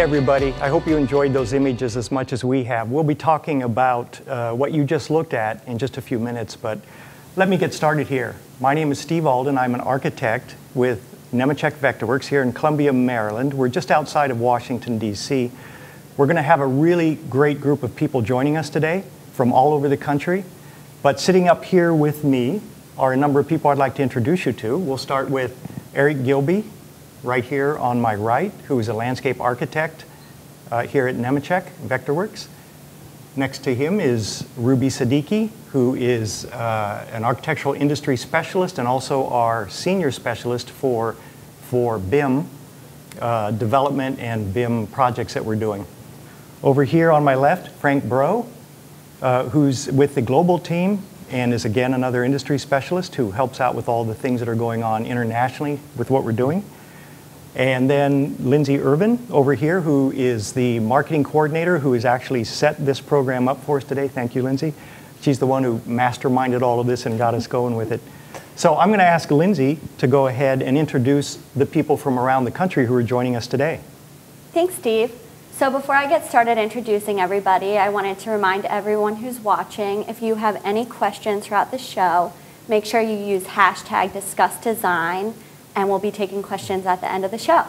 everybody. I hope you enjoyed those images as much as we have. We'll be talking about what you just looked at in just a few minutes, but let me get started here. My name is Steve Alden. I'm an architect with Nemetschek Vectorworks here in Columbia, Maryland. We're just outside of Washington, D.C. We're going to have a really great group of people joining us today from all over the country. But sitting up here with me are a number of people I'd like to introduce you to. We'll start with Eric Gilby, right here on my right, who is a landscape architect here at Nemetschek Vectorworks. Next to him is Ruby Siddiqui, who is an architectural industry specialist and also our senior specialist for BIM development and BIM projects that we're doing. Over here on my left, Frank Bro, who's with the global team and is again another industry specialist who helps out with all the things that are going on internationally with what we're doing. And then Lindsay Irvin over here, who is the marketing coordinator, who has actually set this program up for us today. Thank you, Lindsay. She's the one who masterminded all of this and got us going with it. So I'm going to ask Lindsay to go ahead and introduce the people from around the country who are joining us today. Thanks, Steve. So before I get started introducing everybody, I wanted to remind everyone who's watching, if you have any questions throughout the show, make sure you use #DiscussDesign. And we'll be taking questions at the end of the show.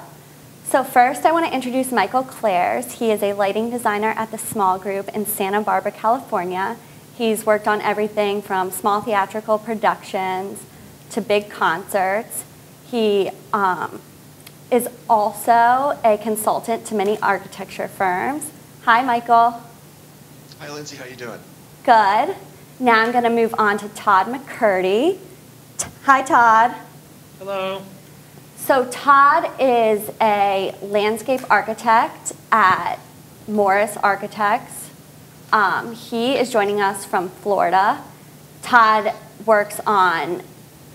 So first, I want to introduce Michael Clares. He is a lighting designer at the Small Group in Santa Barbara, California. He's worked on everything from small theatrical productions to big concerts. He is also a consultant to many architecture firms. Hi, Michael. Hi, Lindsay. How you doing? Good. Now I'm going to move on to Todd McCurdy. Hi, Todd. Hello. So Todd is a landscape architect at Morris Architects. He is joining us from Florida. Todd works on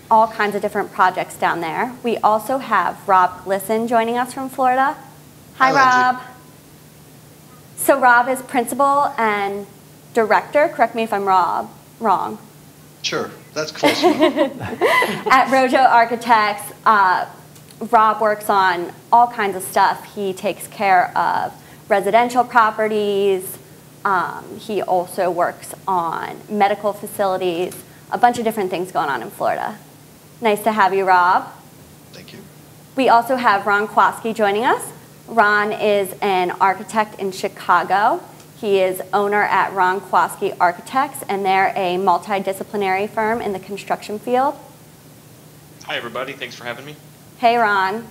all kinds of different projects down there. We also have Rob Glisson joining us from Florida. Hi, Rob. So Rob is principal and director, correct me if I'm wrong. Sure, that's close enough. At Rojo Architects, Rob works on all kinds of stuff. He takes care of residential properties. He also works on medical facilities, a bunch of different things going on in Florida. Nice to have you, Rob. Thank you. We also have Ron Kwaski joining us. Ron is an architect in Chicago. He is owner at Ron Kwaski Architects, and they're a multidisciplinary firm in the construction field. Hi, everybody. Thanks for having me. Hey, Ron.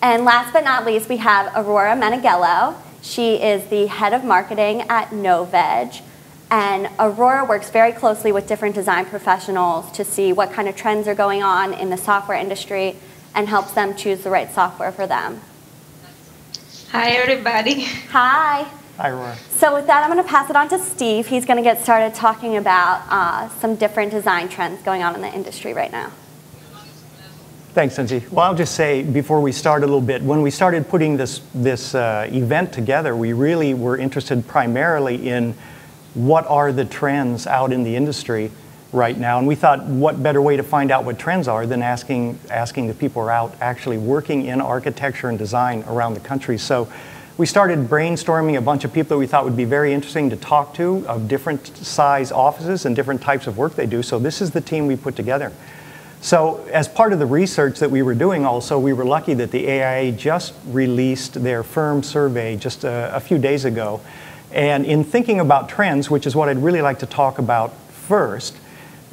And last but not least, we have Aurora Meneghello. She is the head of marketing at Noveg. And Aurora works very closely with different design professionals to see what kind of trends are going on in the software industry and helps them choose the right software for them. Hi, everybody. Hi. Hi, Aurora. So with that, I'm going to pass it on to Steve. He's going to get started talking about some different design trends going on in the industry right now. Thanks, Lindsay. Well, I'll just say before we start a little bit, when we started putting this event together, we really were interested primarily in what are the trends out in the industry right now. And we thought, what better way to find out what trends are than asking the people who are out actually working in architecture and design around the country. So we started brainstorming a bunch of people that we thought would be very interesting to talk to, of different size offices and different types of work they do. So this is the team we put together. So as part of the research that we were doing also, we were lucky that the AIA just released their firm survey just a few days ago. And in thinking about trends, which is what I'd really like to talk about first,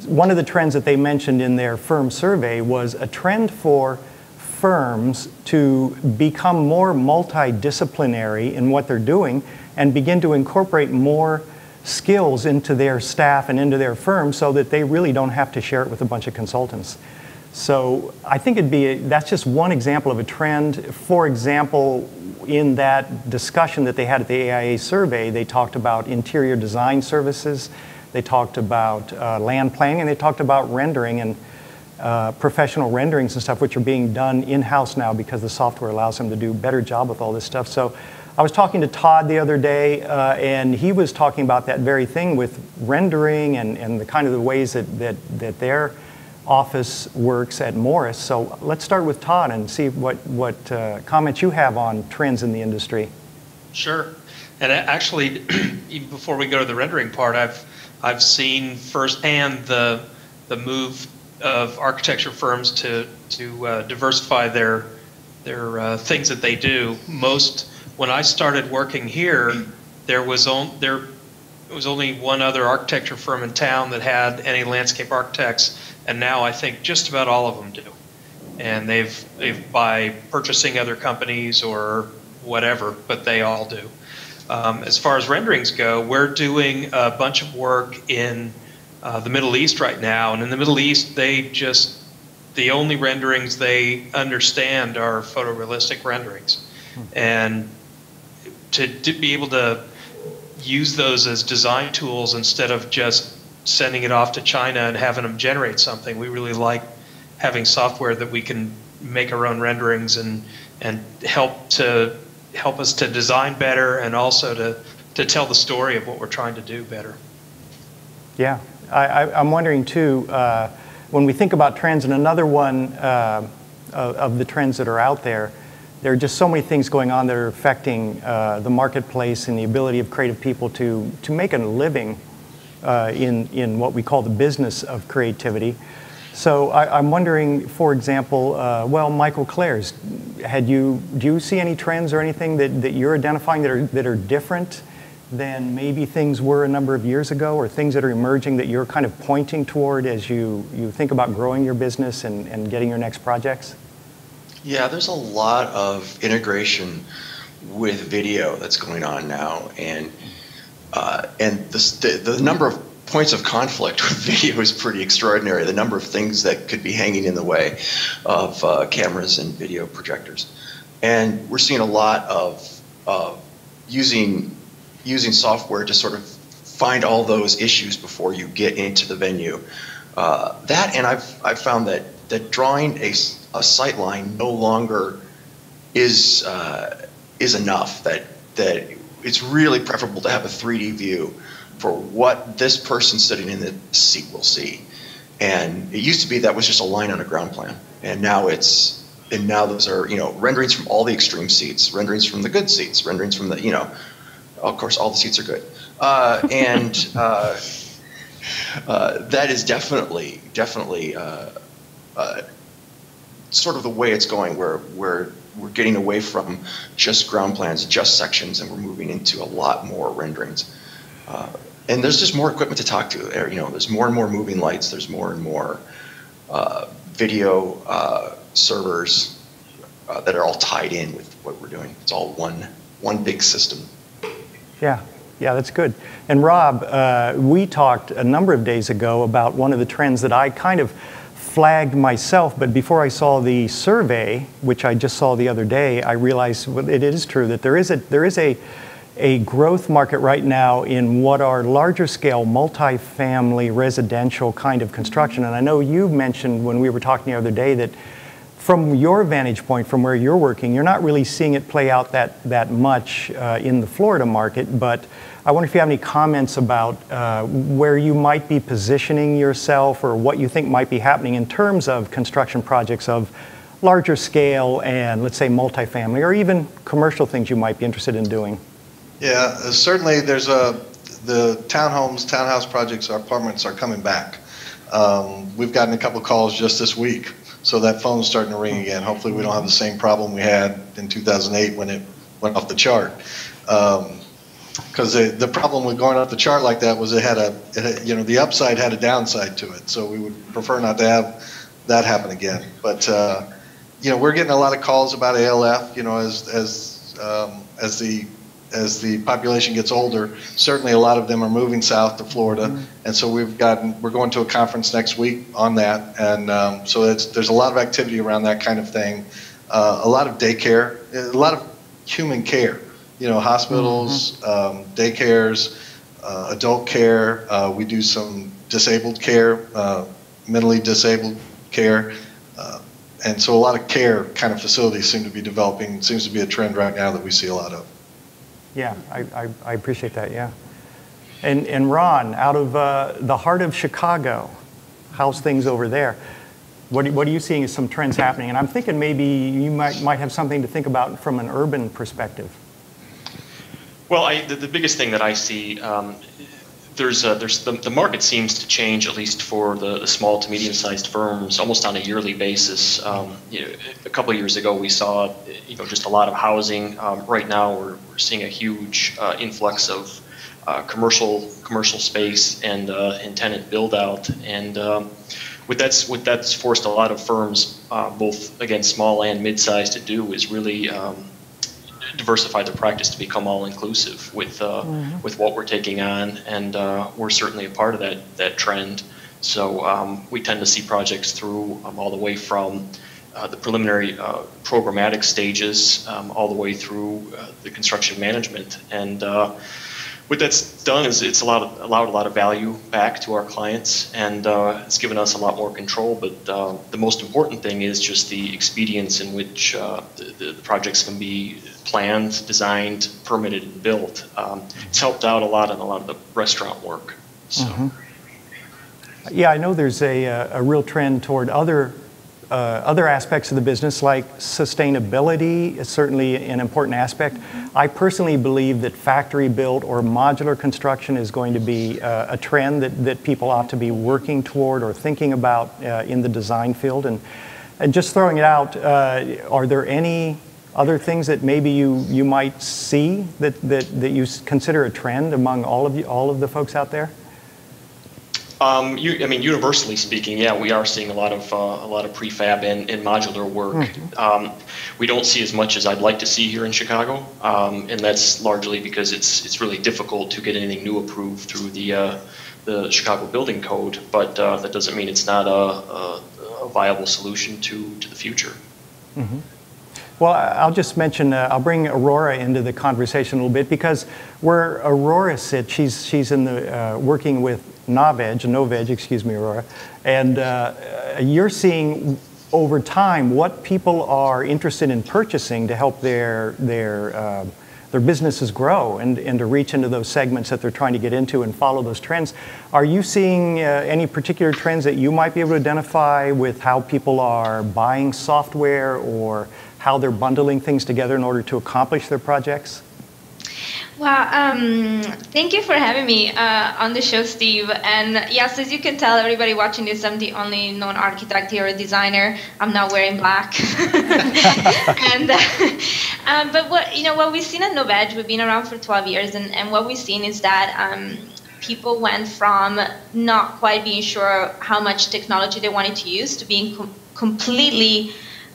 one of the trends that they mentioned in their firm survey was a trend for firms to become more multidisciplinary in what they're doing and begin to incorporate more skills into their staff and into their firm so that they really don't have to share it with a bunch of consultants. So I think that's just one example of a trend. For example, in that discussion that they had at the AIA survey, they talked about interior design services, they talked about land planning, and they talked about rendering and professional renderings and stuff, which are being done in-house now because the software allows them to do a better job with all this stuff. So I was talking to Todd the other day, and he was talking about that very thing with rendering and the kind of the ways that their office works at Morris. So let's start with Todd and see what comments you have on trends in the industry. Sure. And actually, even before we go to the rendering part, I've seen firsthand the move of architecture firms to diversify their things that they do. When I started working here, there was only one other architecture firm in town that had any landscape architects, and now I think just about all of them do. And they've by purchasing other companies or whatever, but they all do. As far as renderings go, we're doing a bunch of work in the Middle East right now, and in the Middle East, the only renderings they understand are photorealistic renderings, and to be able to use those as design tools instead of just sending it off to China and having them generate something. We really like having software that we can make our own renderings and help us to design better and also to tell the story of what we're trying to do better. Yeah, I'm wondering too, when we think about trends, and another one of the trends that are out there are just so many things going on that are affecting the marketplace and the ability of creative people to make a living in what we call the business of creativity. So I'm wondering, for example, well, Michael Clares, do you see any trends or anything that you're identifying that are different than maybe things were a number of years ago, or things that are emerging that you're kind of pointing toward as you think about growing your business and getting your next projects? Yeah, there's a lot of integration with video that's going on now, and the number of points of conflict with video is pretty extraordinary. The number of things that could be hanging in the way of cameras and video projectors, and we're seeing a lot of using software to sort of find all those issues before you get into the venue. And I've found that drawing a sight line no longer is enough. That it's really preferable to have a 3D view for what this person sitting in the seat will see. And it used to be that was just a line on a ground plan, and now those are renderings from all the extreme seats, renderings from the good seats, renderings from the of course all the seats are good, and that is definitely sort of the way it's going, where we're getting away from just ground plans, just sections, and we're moving into a lot more renderings. And there's just more equipment to talk to. There's more and more moving lights. There's more and more video servers that are all tied in with what we're doing. It's all one big system. Yeah, that's good. And Rob, we talked a number of days ago about one of the trends that I kind of flagged myself, but before I saw the survey, which I just saw the other day, I realized it is true that there is a growth market right now in what are larger scale multifamily residential kind of construction. And I know you mentioned when we were talking the other day that from your vantage point, from where you're working, you're not really seeing it play out that much in the Florida market, but I wonder if you have any comments about where you might be positioning yourself or what you think might be happening in terms of construction projects of larger scale and, let's say, multifamily, or even commercial things you might be interested in doing. Yeah, certainly there's the townhouse projects, our apartments are coming back. We've gotten a couple calls just this week, so that phone's starting to ring again. Hopefully we don't have the same problem we had in 2008 when it went off the chart. Because the problem with going off the chart like that was the upside had a downside to it. So we would prefer not to have that happen again. But we're getting a lot of calls about ALF. As the population gets older, certainly a lot of them are moving south to Florida, and so we're going to a conference next week on that, and so there's a lot of activity around that kind of thing, a lot of daycare, a lot of human care, hospitals, daycares, adult care. We do some disabled care, mentally disabled care, and so a lot of care kind of facilities seem to be developing. Seems to be a trend right now that we see a lot of. Yeah, I appreciate that, yeah. And Ron, out of the heart of Chicago, how's things over there? What are you seeing as some trends happening? And I'm thinking maybe you might have something to think about from an urban perspective. Well, the biggest thing that I see, there's the market seems to change, at least for the small to medium-sized firms, almost on a yearly basis. A couple of years ago, we saw just a lot of housing. Right now, we're seeing a huge influx of commercial space and tenant build out, and what that's forced a lot of firms, both again small and mid-sized, to do is really diversify their practice to become all-inclusive with what we're taking on, and we're certainly a part of that trend. So we tend to see projects through all the way from the preliminary programmatic stages all the way through the construction management, and what that's done is it's allowed a lot of value back to our clients, and it's given us a lot more control. But the most important thing is just the expedience in which the projects can be planned, designed, permitted, and built. It's helped out a lot in a lot of the restaurant work. So. Yeah, I know there's a real trend toward other aspects of the business, like sustainability is certainly an important aspect. I personally believe that factory-built or modular construction is going to be a trend that people ought to be working toward or thinking about in the design field. And just throwing it out, are there any other things that maybe you might see that you consider a trend among all of the folks out there? Universally speaking, yeah, we are seeing a lot of prefab and modular work. We don't see as much as I'd like to see here in Chicago, and that's largely because it's really difficult to get anything new approved through the Chicago Building Code. But that doesn't mean it's not a viable solution to the future. Mm-hmm. Well, I'll just mention, I'll bring Aurora into the conversation a little bit, because where Aurora sits, she's in the working with Noveg, excuse me, Aurora, and you're seeing over time what people are interested in purchasing to help their businesses grow and to reach into those segments that they're trying to get into and follow those trends. Are you seeing any particular trends that you might be able to identify with how people are buying software or how they're bundling things together in order to accomplish their projects? Well, thank you for having me on the show, Steve. And yes, as you can tell, everybody watching this, I'm the only non-architect here or designer. I'm not wearing black. And but what we've seen at Noveg, we've been around for 12 years, and what we've seen is that people went from not quite being sure how much technology they wanted to use to being completely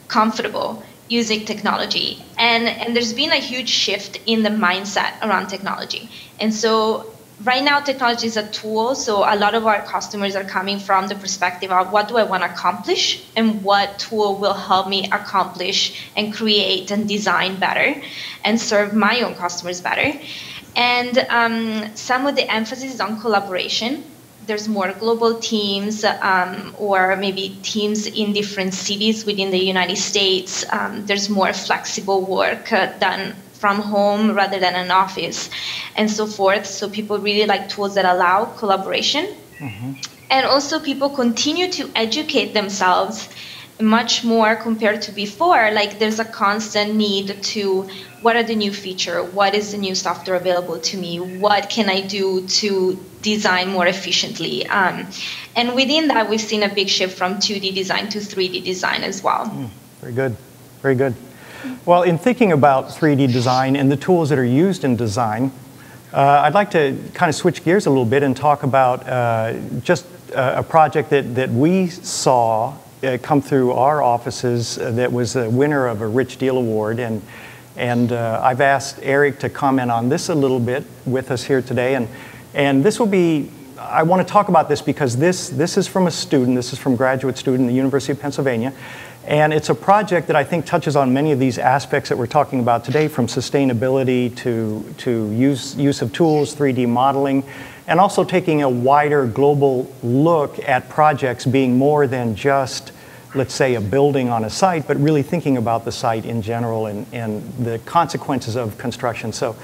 comfortable using technology, and there's been a huge shift in the mindset around technology. And so right now technology is a tool, so a lot of our customers are coming from the perspective of what do I want to accomplish and what tool will help me accomplish and create and design better and serve my own customers better. And some of the emphasis is on collaboration. There's more global teams or maybe teams in different cities within the United States. There's more flexible work done from home rather than an office and so forth. So people really like tools that allow collaboration. Mm-hmm. And also people continue to educate themselves much more compared to before. Like there's a constant need to, what are the new features? What is the new software available to me? What can I do to design more efficiently? And within that, we've seen a big shift from 2D design to 3D design as well. Very good, very good. Well, in thinking about 3D design and the tools that are used in design, I'd like to kind of switch gears a little bit and talk about just a project that we saw come through our offices that was a winner of a Rich Deal Award. And I've asked Eric to comment on this a little bit with us here today. And this will be, I want to talk about this because this is from a student, this is from a graduate student at the University of Pennsylvania. And it's a project that I think touches on many of these aspects that we're talking about today, from sustainability to use of tools, 3D modeling, and also taking a wider global look at projects being more than just, let's say, a building on a site, but really thinking about the site in general and the consequences of construction. So,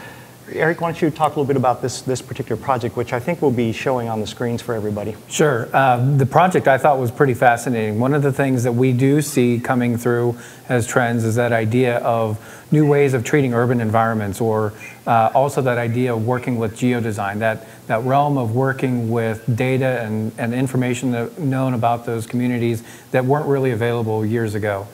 Eric, why don't you talk a little bit about this particular project, which I think will be showing on the screens for everybody. Sure. The project I thought was pretty fascinating. One of the things that we do see coming through as trends is that idea of new ways of treating urban environments or also that idea of working with geodesign, that realm of working with data and information known about those communities that weren't really available years ago.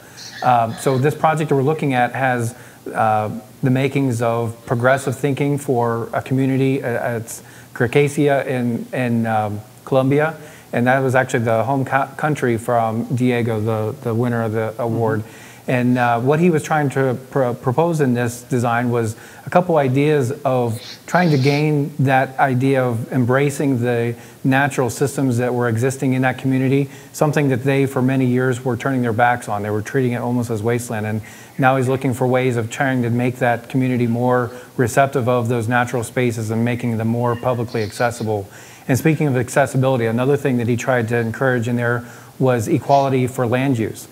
So this project that we're looking at has the makings of progressive thinking for a community. It's Circassia in Colombia, and that was actually the home country from Diego, the winner of the award. Mm-hmm. And what he was trying to propose in this design was a couple ideas of trying to gain that idea of embracing the natural systems that were existing in that community, something that they for many years were turning their backs on. They were treating it almost as wasteland, and now he's looking for ways of trying to make that community more receptive of those natural spaces and making them more publicly accessible. And speaking of accessibility, another thing that he tried to encourage in there was equality for land use.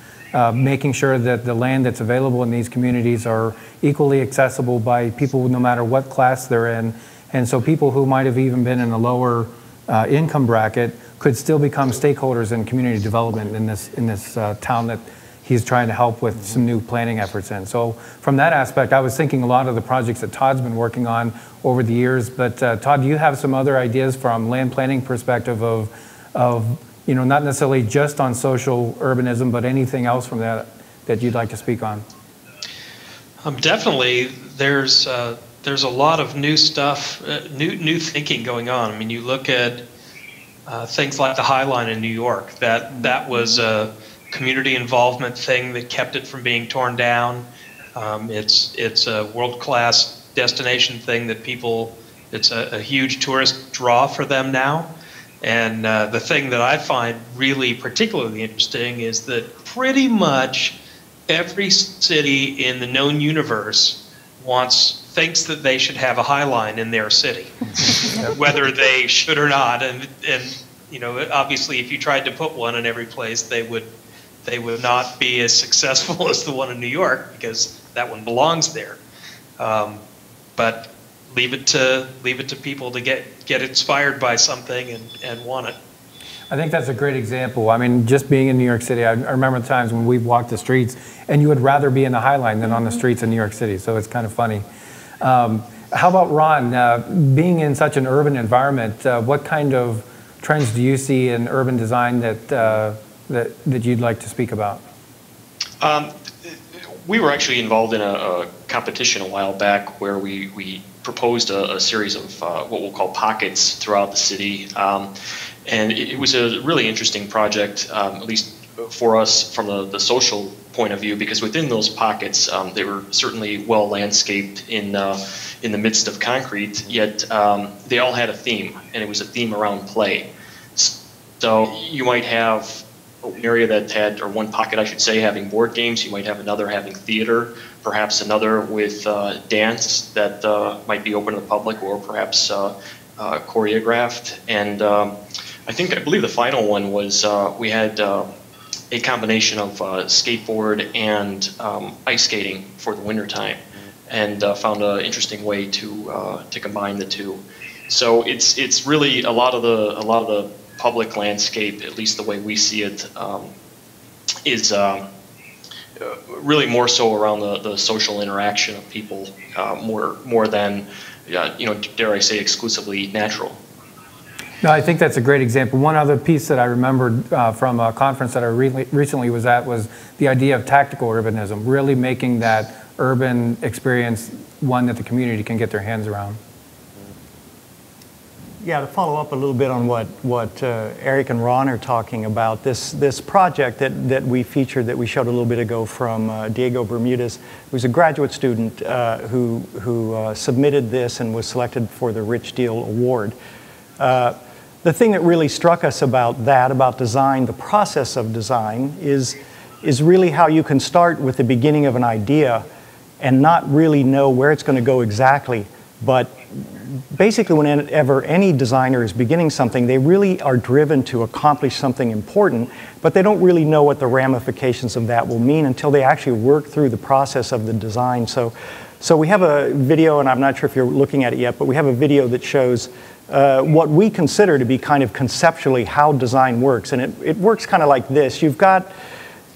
Making sure that the land that's available in these communities are equally accessible by people no matter what class they're in. And so people who might have even been in a lower income bracket could still become stakeholders in community development in this town that he's trying to help with some new planning efforts in. So from that aspect, I was thinking a lot of the projects that Todd's been working on over the years. But Todd, do you have some other ideas from land planning perspective of not necessarily just on social urbanism, but anything else from that you'd like to speak on? Definitely, there's a lot of new stuff, new thinking going on. I mean, you look at things like the High Line in New York. That was a community involvement thing that kept it from being torn down. It's a world-class destination thing that people. It's a huge tourist draw for them now. And the thing that I find really particularly interesting is that pretty much every city in the known universe thinks that they should have a High Line in their city, whether they should or not. And obviously, if you tried to put one in every place, they would not be as successful as the one in New York because that one belongs there. But leave it to people to get inspired by something and want it. I think that's a great example. I mean, just being in New York City, I remember the times when we've walked the streets and you would rather be in the High Line than on the streets in New York City. So it's kind of funny. How about Ron, being in such an urban environment, what kind of trends do you see in urban design that you'd like to speak about? We were actually involved in a competition a while back where we proposed a series of what we'll call pockets throughout the city. And it was a really interesting project, at least for us from the social point of view, because within those pockets, they were certainly well landscaped in the midst of concrete, yet they all had a theme, and it was a theme around play. So you might have an area that had, or one pocket I should say, having board games. You might have another having theater, perhaps another with dance that might be open to the public or perhaps choreographed. And I believe the final one was we had a combination of skateboard and ice skating for the wintertime, and found an interesting way to combine the two. So it's really a lot of the public landscape, at least the way we see it, is really more so around the social interaction of people, more than, dare I say, exclusively natural. No, I think that's a great example. One other piece that I remembered from a conference that I recently was at was the idea of tactical urbanism, really making that urban experience one that the community can get their hands around. Yeah, to follow up a little bit on what Eric and Ron are talking about, this project that we featured, that we showed a little bit ago from Diego Bermudez, who's a graduate student who submitted this and was selected for the Rich Deal Award. The thing that really struck us about design, the process of design, is really how you can start with the beginning of an idea and not really know where it's going to go exactly, but basically, whenever any designer is beginning something, they really are driven to accomplish something important, but they don't really know what the ramifications of that will mean until they actually work through the process of the design. So we have a video, and I'm not sure if you're looking at it yet, but we have a video that shows what we consider to be kind of conceptually how design works. And it works kind of like this. You've got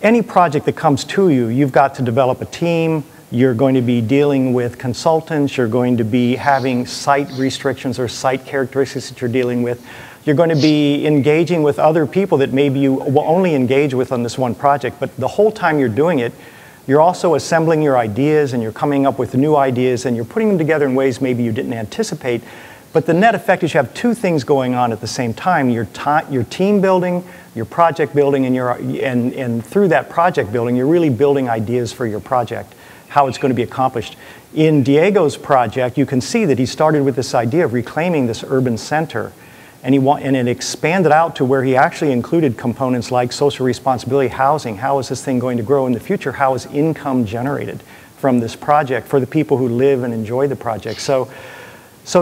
any project that comes to you, you've got to develop a team, You're going to be dealing with consultants. You're going to be having site restrictions or site characteristics that you're dealing with. You're going to be engaging with other people that maybe you will only engage with on this one project. But the whole time you're doing it, you're also assembling your ideas, and you're coming up with new ideas, and you're putting them together in ways maybe you didn't anticipate. But the net effect is you have two things going on at the same time. Your team building, your project building, and through that project building, you're really building ideas for your project, how it's going to be accomplished. In Diego's project, you can see that he started with this idea of reclaiming this urban center. And it expanded out to where he actually included components like social responsibility, housing. How is this thing going to grow in the future? How is income generated from this project for the people who live and enjoy the project? So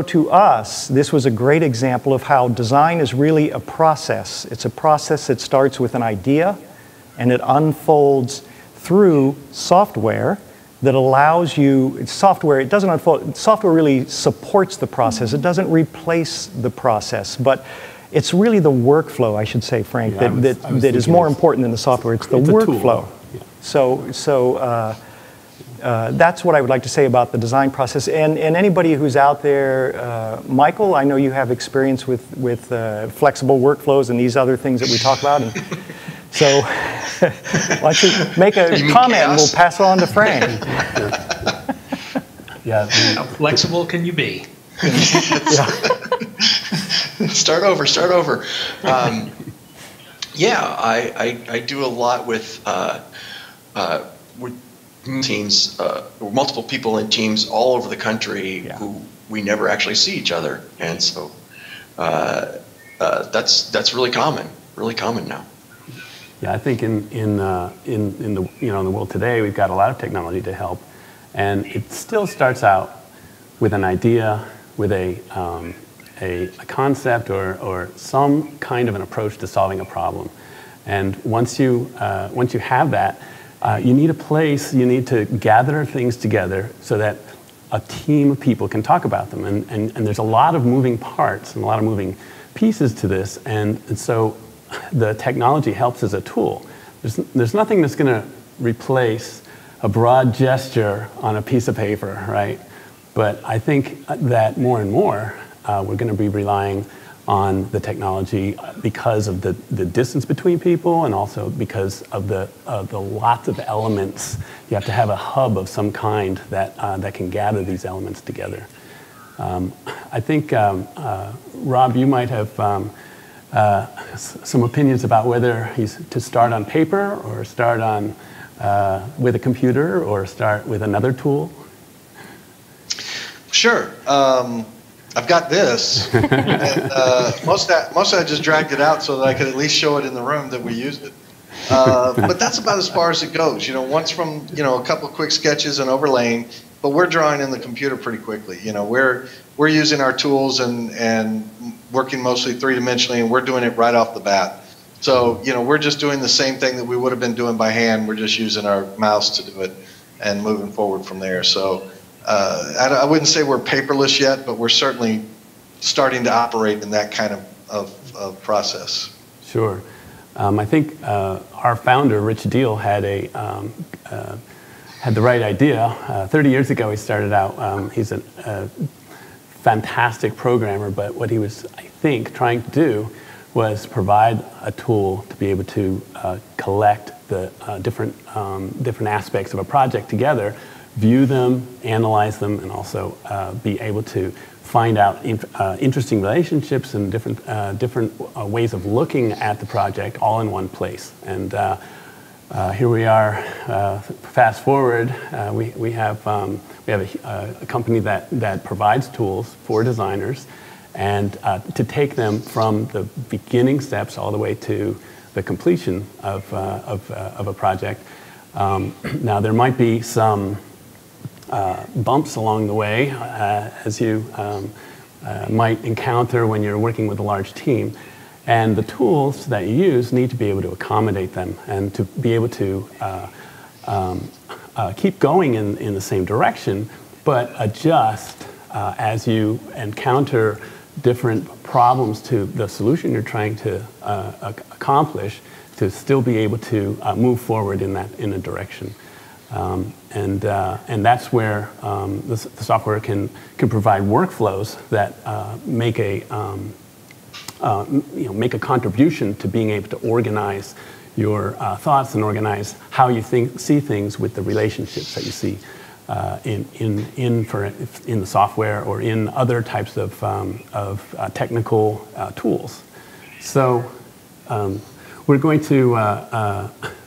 to us, this was a great example of how design is really a process. It's a process that starts with an idea, and it unfolds through software that allows you, software, it doesn't unfold, software really supports the process. It doesn't replace the process, but it's really the workflow, I should say, Frank, that is more important than the software. It's the workflow. Yeah. So that's what I would like to say about the design process. And anybody who's out there, Michael, I know you have experience with flexible workflows and these other things that we talk about. And so why don't you make a comment and we'll pass it on to Frank. Yeah. How flexible can you be? Start over. Yeah, I do a lot with teams, multiple people in teams all over the country who we never actually see each other, and so that's really common now. Yeah, I think in the in the world today, we've got a lot of technology to help, and it still starts out with an idea, with a concept or some kind of an approach to solving a problem. And once you have that, you need a place. You need to gather things together so that a team of people can talk about them. And there's a lot of moving parts and a lot of moving pieces to this, and so the technology helps as a tool. There's nothing that's going to replace a broad gesture on a piece of paper, right? But I think that more and more we're going to be relying on the technology because of the distance between people, and also because of the lots of elements. You have to have a hub of some kind that can gather these elements together. I think, Rob, you might have some opinions about whether he's to start on paper or start on with a computer or start with another tool. Sure. I've got this, and most of that I just dragged it out so that I could at least show it in the room that we used it. But that's about as far as it goes. Once from a couple of quick sketches and overlaying, but we're drawing in the computer pretty quickly. We're using our tools and working mostly three-dimensionally, and we're doing it right off the bat. So we're just doing the same thing that we would have been doing by hand. We're just using our mouse to do it and moving forward from there. So. I wouldn't say we're paperless yet, but we're certainly starting to operate in that kind of process. Sure. I think our founder, Rich Deal, had the right idea. 30 years ago, he started out. He's a fantastic programmer, but what he was, I think, trying to do was provide a tool to be able to collect the different aspects of a project together, view them, analyze them, and also be able to find out interesting relationships and different ways of looking at the project all in one place. And here we are. Fast forward, we have a company that provides tools for designers, and to take them from the beginning steps all the way to the completion of a project. Now there might be some bumps along the way, as you might encounter when you're working with a large team. And the tools that you use need to be able to accommodate them and to be able to keep going in the same direction, but adjust as you encounter different problems to the solution you're trying to accomplish, to still be able to move forward in a direction. And that's where the software can provide workflows that make a contribution to being able to organize your thoughts and organize how you see things with the relationships that you see in the software or in other types of technical tools. So we're going to.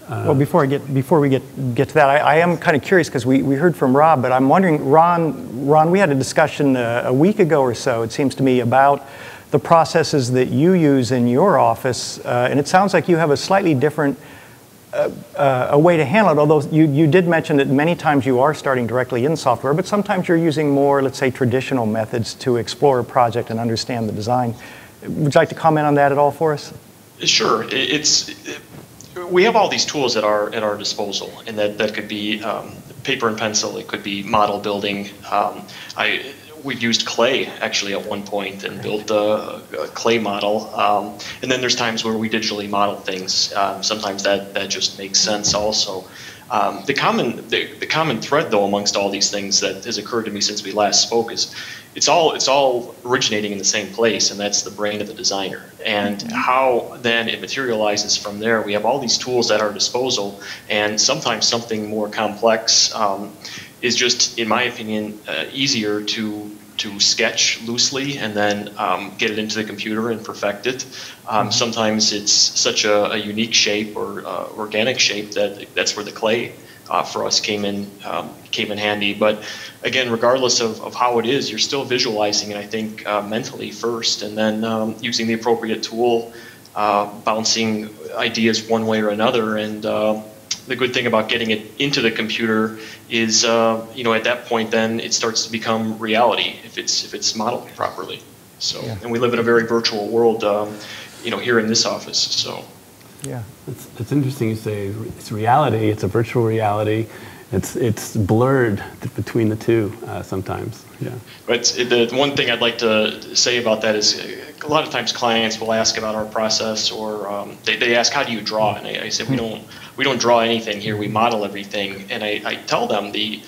Well, before we get to that, I am kind of curious because we heard from Rob, but I'm wondering, Ron, we had a discussion a week ago or so, it seems to me, about the processes that you use in your office, and it sounds like you have a slightly different a way to handle it, although you did mention that many times you are starting directly in software, but sometimes you're using more, let's say, traditional methods to explore a project and understand the design. Would you like to comment on that at all for us? Sure. We have all these tools at our disposal, and that could be paper and pencil. It could be model building. We've used clay actually at one point and built a clay model. And then there's times where we digitally model things. Sometimes that just makes sense also. The common thread though amongst all these things that has occurred to me since we last spoke is it's all originating in the same place, and that's the brain of the designer. And how then it materializes from there. We have all these tools at our disposal, and sometimes something more complex is just, in my opinion, easier to sketch loosely and then get it into the computer and perfect it. Sometimes it's such a unique shape or organic shape that's where the clay for us came in handy. But again, regardless of how it is, you're still visualizing it, I think, mentally first, and then using the appropriate tool, bouncing ideas one way or another. And the good thing about getting it into the computer is, at that point, then it starts to become reality if it's modeled properly. So, and we live in a very virtual world, here in this office. So, yeah, it's interesting you say it's reality. It's a virtual reality. It's blurred between the two sometimes. Yeah. But the one thing I'd like to say about that is a lot of times clients will ask about our process, or they ask, how do you draw? And I say, we don't draw anything here. We model everything. And I tell them we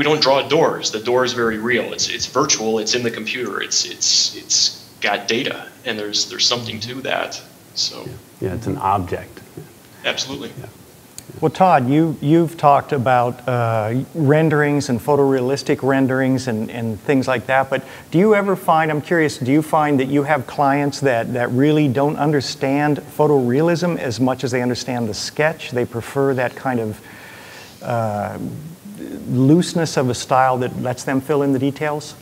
don't draw doors. The door is very real. It's virtual. It's in the computer. It's got data, and there's something to that. So yeah, it's an object. Absolutely. Yeah. Well, Todd, you've talked about renderings and photorealistic renderings and things like that, but do you ever find, I'm curious, do you find that you have clients that really don't understand photorealism as much as they understand the sketch? They prefer that kind of looseness of a style that lets them fill in the details?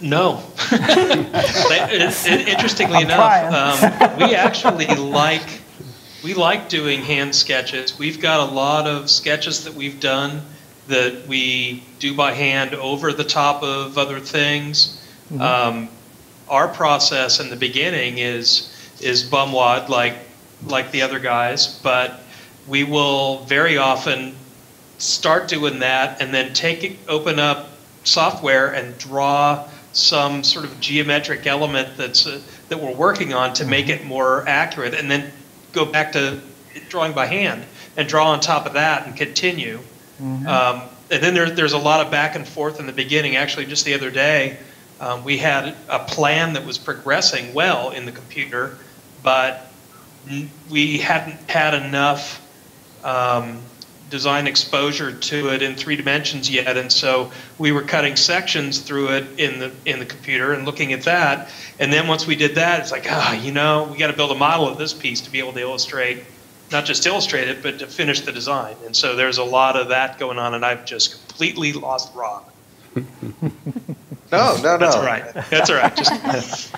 No. Interestingly enough, we actually like doing hand sketches. We've got a lot of sketches that we've done that we do by hand over the top of other things. Mm-hmm. Our process in the beginning is bumwad like the other guys, but we will very often start doing that and then open up software and draw some sort of geometric element that we're working on to make it more accurate, and then go back to drawing by hand and draw on top of that and continue. Mm-hmm. And then there's a lot of back and forth in the beginning. Actually, just the other day, we had a plan that was progressing well in the computer, but we hadn't had enough design exposure to it in 3 dimensions yet, and so we were cutting sections through it in the computer and looking at that. And then once we did that, it's like, we got to build a model of this piece to be able to illustrate, not just illustrate it, but to finish the design. And so there's a lot of that going on, and I've just completely lost Rob. No. That's all right. That's all right. Just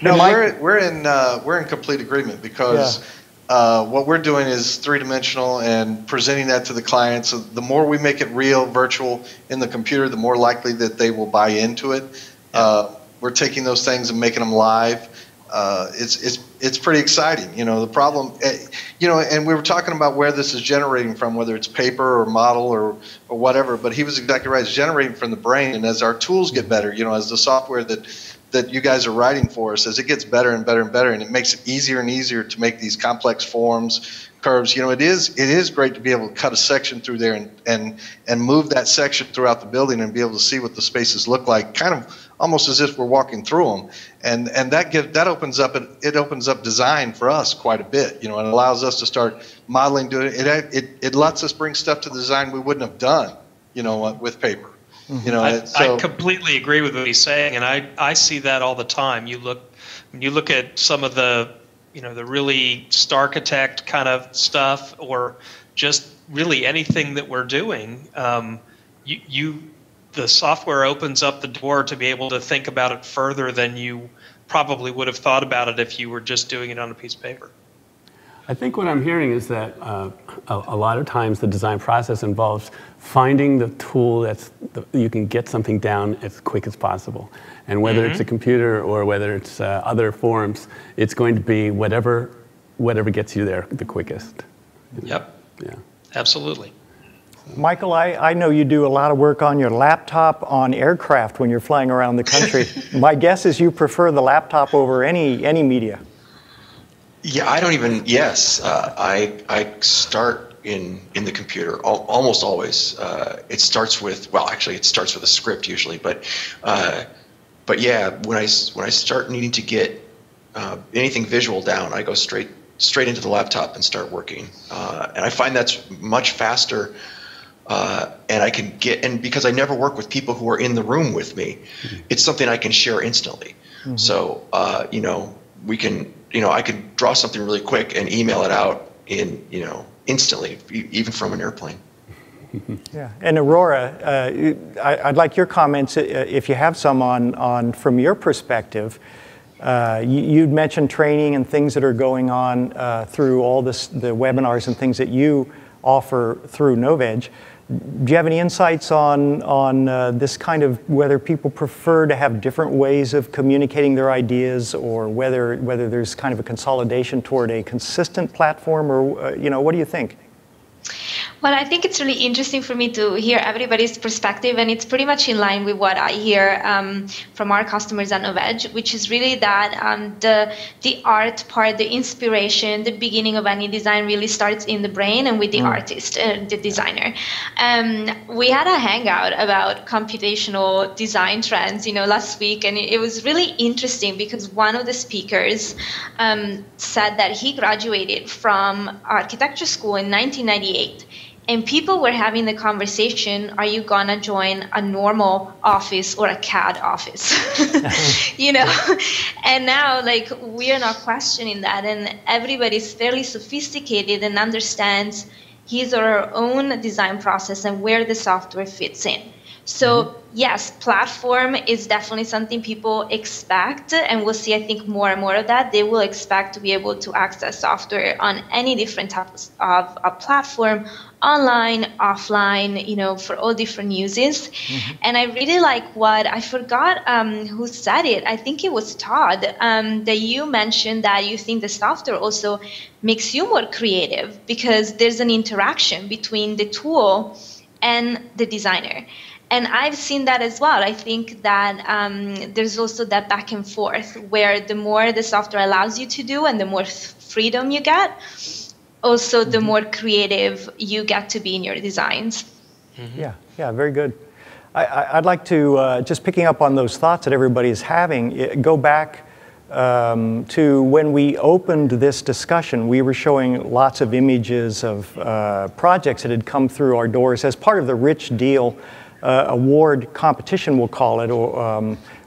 no, we're in complete agreement because. Yeah. What we're doing is 3-dimensional and presenting that to the clients. So the more we make it real, virtual in the computer, the more likely that they will buy into it. We're taking those things and making them live. it's pretty exciting. The problem, and we were talking about where this is generating from, whether it's paper or model or whatever. But he was exactly right. It's generating from the brain, and as our tools get better, as the software that you guys are writing for us, as it gets better and better and better, and it makes it easier and easier to make these complex forms, curves. It is great to be able to cut a section through there and move that section throughout the building and be able to see what the spaces look like, kind of almost as if we're walking through them, and that opens up design for us quite a bit. It allows us to start modeling. It lets us bring stuff to the design we wouldn't have done, with paper. I completely agree with what he's saying, and I see that all the time. When you look at some of the the really Starchitect kind of stuff, or just really anything that we're doing, the software opens up the door to be able to think about it further than you probably would have thought about it if you were just doing it on a piece of paper. I think what I'm hearing is that a lot of times the design process involves finding the tool you can get something down as quick as possible. And whether it's a computer or whether it's other forms, it's going to be whatever gets you there the quickest. Yep. Yeah. Absolutely. Michael, I know you do a lot of work on your laptop on aircraft when you're flying around the country. My guess is you prefer the laptop over any media. Yeah, I don't even. Yes, I start in the computer almost always. It starts with it starts with a script usually, but yeah, when I start needing to get anything visual down, I go straight into the laptop and start working, and I find that's much faster. And I can and because I never work with people who are in the room with me, it's something I can share instantly. So we can. I could draw something really quick and email it out in, instantly, even from an airplane. Yeah, and Aurora, I'd like your comments, if you have some, on from your perspective. You'd mentioned training and things that are going on through all the webinars and things that you offer through Novage. Do you have any insights on this kind of, whether people prefer to have different ways of communicating their ideas, or whether there's kind of a consolidation toward a consistent platform, or what do you think? Well, I think it's really interesting for me to hear everybody's perspective, and it's pretty much in line with what I hear from our customers at Novage, which is really that the art part, the inspiration, the beginning of any design really starts in the brain and with the artist, the designer. We had a hangout about computational design trends, last week, and it was really interesting because one of the speakers said that he graduated from architecture school in 1998. And people were having the conversation, are you going to join a normal office or a CAD office? And now, we are not questioning that. And everybody's fairly sophisticated and understands his or her own design process and where the software fits in. So yes, platform is definitely something people expect, and we'll see, I think, more and more of that. They will expect to be able to access software on any different types of a platform, online, offline, for all different uses. And I really like I forgot who said it. I think it was Todd, that you mentioned that you think the software also makes you more creative because there's an interaction between the tool and the designer. And I've seen that as well. I think that there's also that back and forth where the more the software allows you to do and the more freedom you get, also the more creative you get to be in your designs. Yeah, very good. I'd like to, just picking up on those thoughts that everybody is having, go back to when we opened this discussion. We were showing lots of images of projects that had come through our doors as part of the Rich Deal award competition, we'll call it,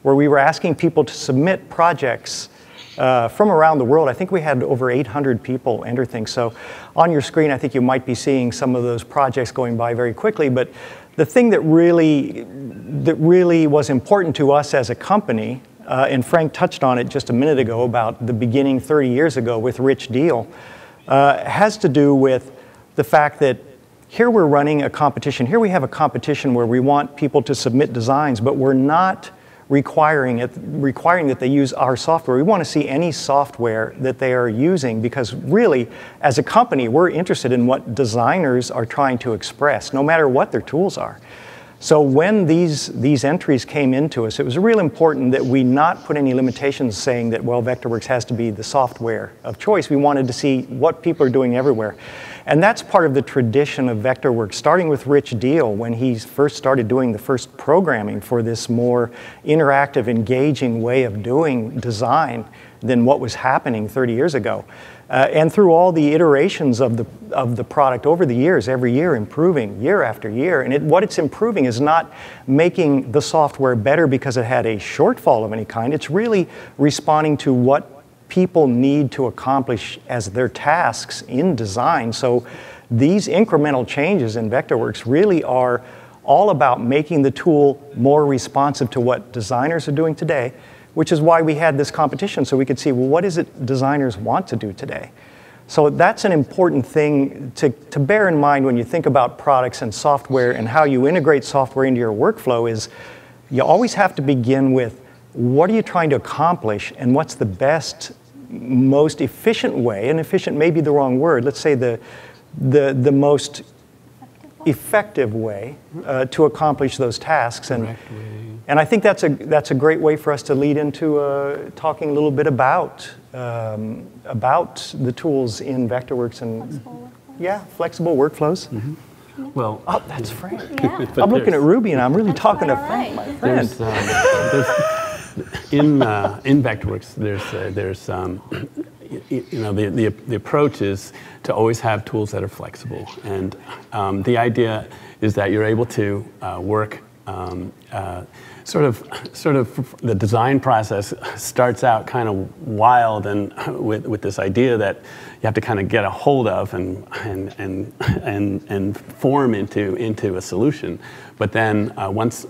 where we were asking people to submit projects from around the world. I think we had over 800 people enter things. So on your screen, I think you might be seeing some of those projects going by very quickly. But the thing that really was important to us as a company, and Frank touched on it just a minute ago about the beginning 30 years ago with Rich Deal, has to do with the fact that here we're running a competition. Here we have a competition where we want people to submit designs, but we're not requiring that they use our software. We want to see any software that they are using, because really, as a company, we're interested in what designers are trying to express, no matter what their tools are. So when these entries came into us, it was real important that we not put any limitations saying that, well, Vectorworks has to be the software of choice. We wanted to see what people are doing everywhere. And that's part of the tradition of Vectorworks, starting with Rich Deal when he first started doing the first programming for this more interactive, engaging way of doing design than what was happening 30 years ago. And through all the iterations of the product over the years, every year improving, year after year. And what it's improving is not making the software better because it had a shortfall of any kind. It's really responding to what people need to accomplish as their tasks in design. So these incremental changes in Vectorworks really are all about making the tool more responsive to what designers are doing today, which is why we had this competition, so we could see, well, what is it designers want to do today? So that's an important thing to bear in mind when you think about products and software and how you integrate software into your workflow. Is you always have to begin with, what are you trying to accomplish, and what's the best, most efficient way, and efficient may be the wrong word, let's say the most effective way to accomplish those tasks. And I think that's a great way for us to lead into talking a little bit about the tools in Vectorworks and flexible workflows. Mm-hmm. Well, oh, that's Frank. Yeah. I'm looking at Ruby and I'm really talking to Frank, my friend. In Vectorworks, there's the approach is to always have tools that are flexible, and the idea is that you're able to work sort of the design process starts out kind of wild and with this idea that you have to kind of get a hold of and form into a solution. But then once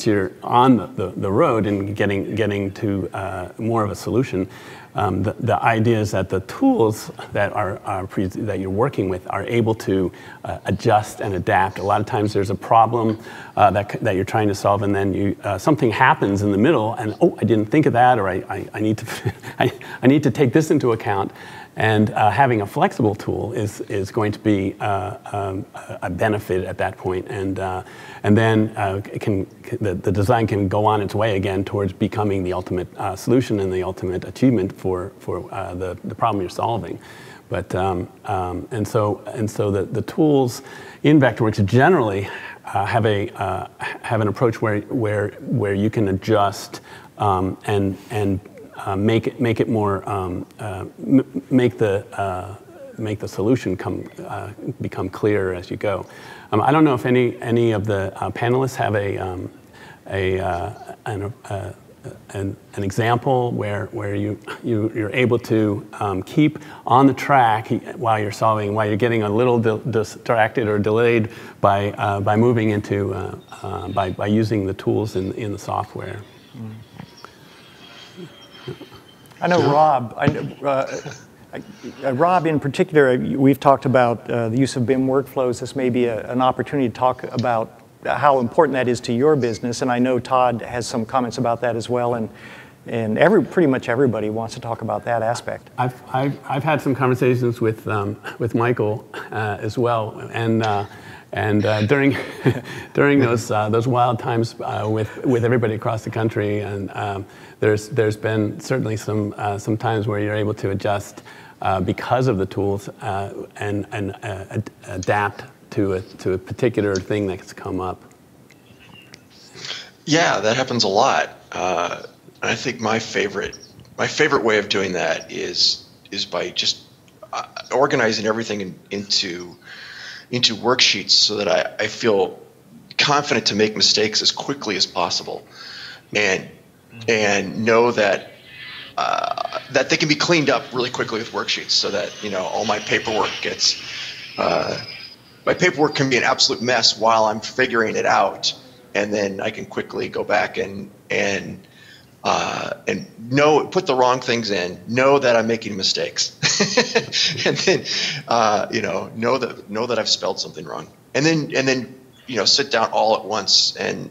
you're on the road and getting to more of a solution, the idea is that the tools that that you're working with are able to adjust and adapt. A lot of times there's a problem that you're trying to solve, and then something happens in the middle, and I didn't think of that, or I need to I need to take this into account. And having a flexible tool is going to be a benefit at that point, and then the design can go on its way again towards becoming the ultimate solution and the ultimate achievement for the problem you're solving. But and so the tools in Vectorworks generally have an approach where you can adjust and make it more make the solution become clearer as you go. I don't know if any of the panelists have an example where you're able to keep on the track while you're getting a little distracted or delayed by moving into by using the tools in the software. I know Rob. Rob, in particular, we've talked about the use of BIM workflows. This may be an opportunity to talk about how important that is to your business, and I know Todd has some comments about that as well. And pretty much everybody wants to talk about that aspect. I've had some conversations with Michael as well, and during those wild times with everybody across the country, and there's been certainly some times where you're able to adjust because of the tools and adapt to a particular thing that's come up. Yeah, that happens a lot. I think my favorite way of doing that is by just organizing everything into worksheets so that I feel confident to make mistakes as quickly as possible, and know that that they can be cleaned up really quickly with worksheets, so that all my paperwork gets my paperwork can be an absolute mess while I'm figuring it out, and then I can quickly go back and put the wrong things in, know that I'm making mistakes, and then know that I've spelled something wrong, and then sit down all at once and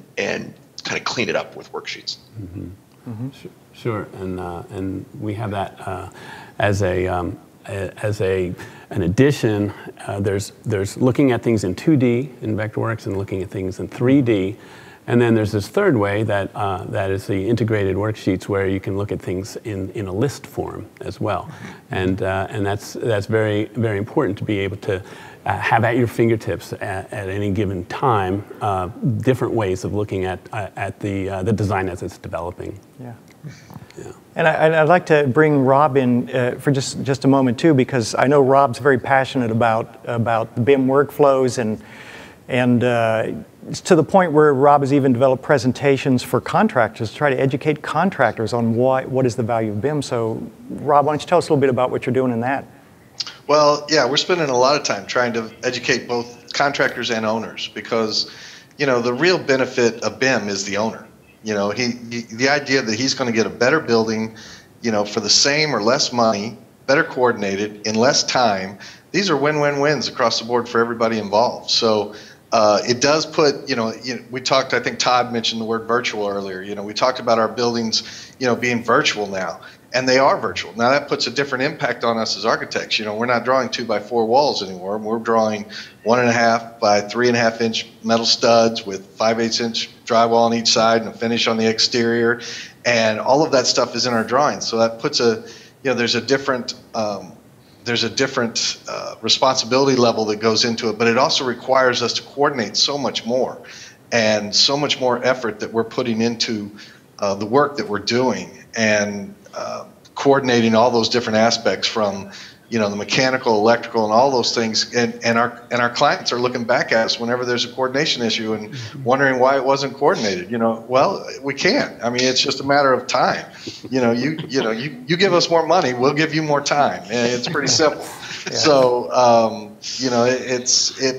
kind of clean it up with worksheets. Sure, and we have that as an addition. There's looking at things in 2D in Vectorworks and looking at things in 3D. And then there's this third way that is the integrated worksheets, where you can look at things in a list form as well, and that's very, very important to be able to have at your fingertips at any given time different ways of looking at the design as it's developing. Yeah. Yeah. And I'd like to bring Rob in for just a moment too, because I know Rob's very passionate about BIM workflows and it's to the point where Rob has even developed presentations for contractors to try to educate contractors on what is the value of BIM. So Rob, why don't you tell us a little bit about what you're doing in that? Well, yeah, we're spending a lot of time trying to educate both contractors and owners, because, the real benefit of BIM is the owner. The idea that he's going to get a better building, for the same or less money, better coordinated, in less time. These are win-win-wins across the board for everybody involved. So it does put, we talked, I think Todd mentioned the word virtual earlier. We talked about our buildings, being virtual now, and they are virtual. Now that puts a different impact on us as architects. We're not drawing 2x4 walls anymore. We're drawing 1.5 by 3.5 inch metal studs with 5/8 inch drywall on each side and a finish on the exterior. And all of that stuff is in our drawings. So that puts there's a different, responsibility level that goes into it, but it also requires us to coordinate so much more, and so much more effort that we're putting into the work that we're doing, and coordinating all those different aspects from the mechanical, electrical, and all those things. And our clients are looking back at us whenever there's a coordination issue and wondering why it wasn't coordinated. Well, we can't. I mean, it's just a matter of time. You give us more money, we'll give you more time. And it's pretty simple. Yeah. So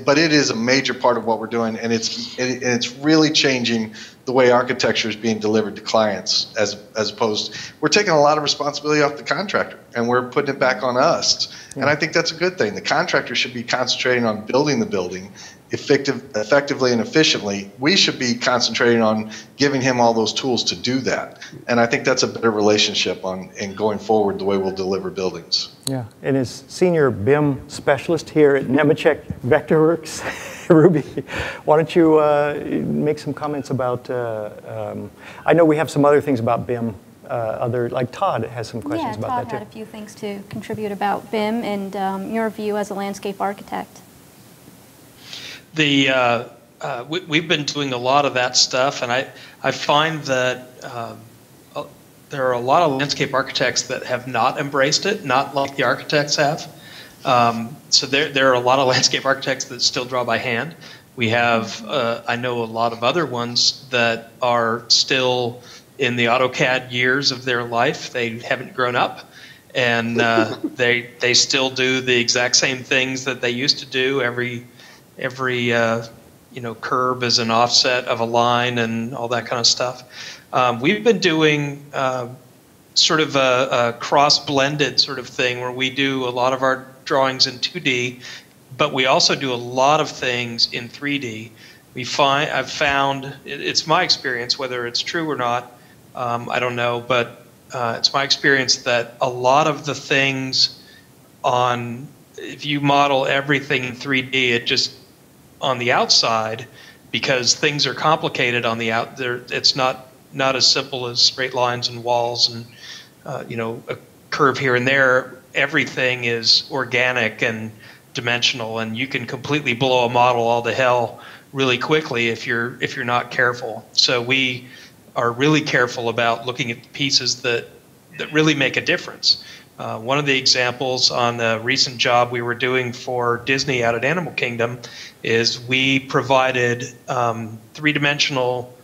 but it is a major part of what we're doing, and it's really changing the way architecture is being delivered to clients, as opposed, we're taking a lot of responsibility off the contractor and we're putting it back on us. Yeah. And I think that's a good thing. The contractor should be concentrating on building the building effectively and efficiently. We should be concentrating on giving him all those tools to do that. And I think that's a better relationship in going forward, the way we'll deliver buildings. Yeah, and as senior BIM specialist here at Nemetschek Vectorworks, Ruby, why don't you make some comments about, I know we have some other things about BIM, like Todd has some questions about that too. Todd had a few things to contribute about BIM and your view as a landscape architect. We've been doing a lot of that stuff, and I find that there are a lot of landscape architects that have not embraced it, not like the architects have. So there are a lot of landscape architects that still draw by hand. We have, I know a lot of other ones that are still in the AutoCAD years of their life. They haven't grown up, and they still do the exact same things that they used to do. Every curb is an offset of a line and all that kind of stuff. We've been doing sort of a cross-blended sort of thing where we do a lot of our drawings in 2D, but we also do a lot of things in 3D. I've found, it's my experience, whether it's true or not, I don't know, but it's my experience that a lot of the things if you model everything in 3D, it just, on the outside, because things are complicated on the it's not as simple as straight lines and walls and a curve here and there. Everything is organic and dimensional, and you can completely blow a model all to hell really quickly if you're not careful. So we are really careful about looking at the pieces that really make a difference. One of the examples on a recent job we were doing for Disney out at Animal Kingdom is we provided three-dimensional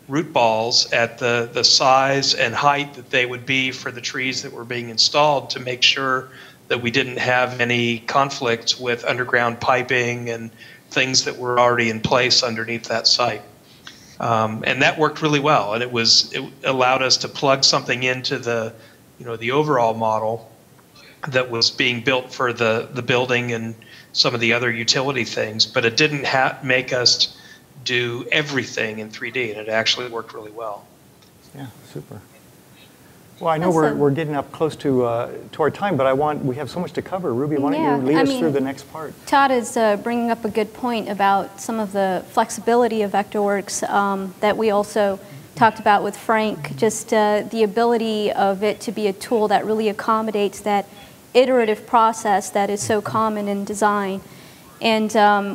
root balls at the size and height that they would be for the trees that were being installed, to make sure that we didn't have any conflicts with underground piping and things that were already in place underneath that site. And that worked really well, and it allowed us to plug something into the overall model that was being built for the building and some of the other utility things, but it didn't make us do everything in 3D, and it actually worked really well. Yeah, super. Well, I know Awesome. we're getting up close to our time, but we have so much to cover. Ruby, why don't you lead us through the next part? Todd is bringing up a good point about some of the flexibility of Vectorworks that we also talked about with Frank, just the ability of it to be a tool that really accommodates that iterative process that is so common in design. And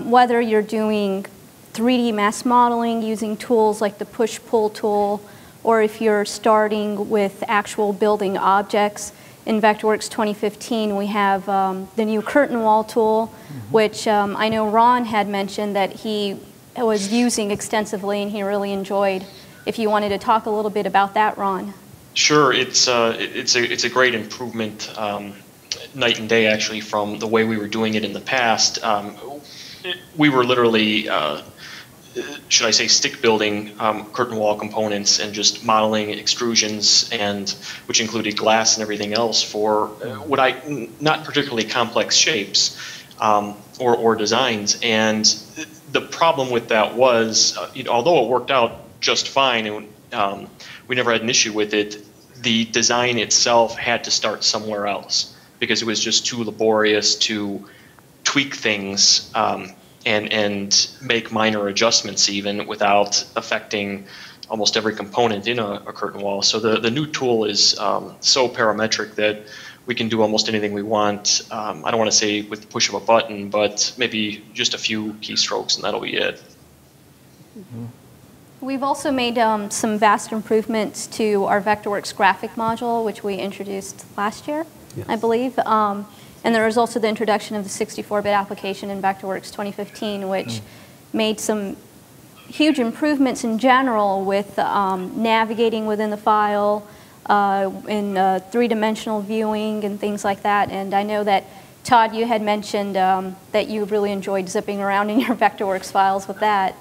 whether you're doing 3D mass modeling using tools like the push-pull tool, or if you're starting with actual building objects. In Vectorworks 2015, we have the new curtain wall tool, which I know Ron had mentioned that he was using extensively and he really enjoyed. If you wanted to talk a little bit about that, Ron. Sure, it's a great improvement, night and day actually, from the way we were doing it in the past. We were literally, should I say, stick building curtain wall components and just modeling extrusions, and which included glass and everything else for not particularly complex shapes or designs. And the problem with that was, although it worked out just fine, and we never had an issue with it, the design itself had to start somewhere else because it was just too laborious to tweak things and make minor adjustments even without affecting almost every component in a curtain wall. So the new tool is so parametric that we can do almost anything we want. I don't want to say with the push of a button, but maybe just a few keystrokes and that'll be it. We've also made some vast improvements to our Vectorworks graphic module, which we introduced last year, yes, I believe. And there was also the introduction of the 64-bit application in Vectorworks 2015, which made some huge improvements in general with navigating within the file, in three-dimensional viewing and things like that. And I know that, Todd, you had mentioned that you really enjoyed zipping around in your Vectorworks files with that.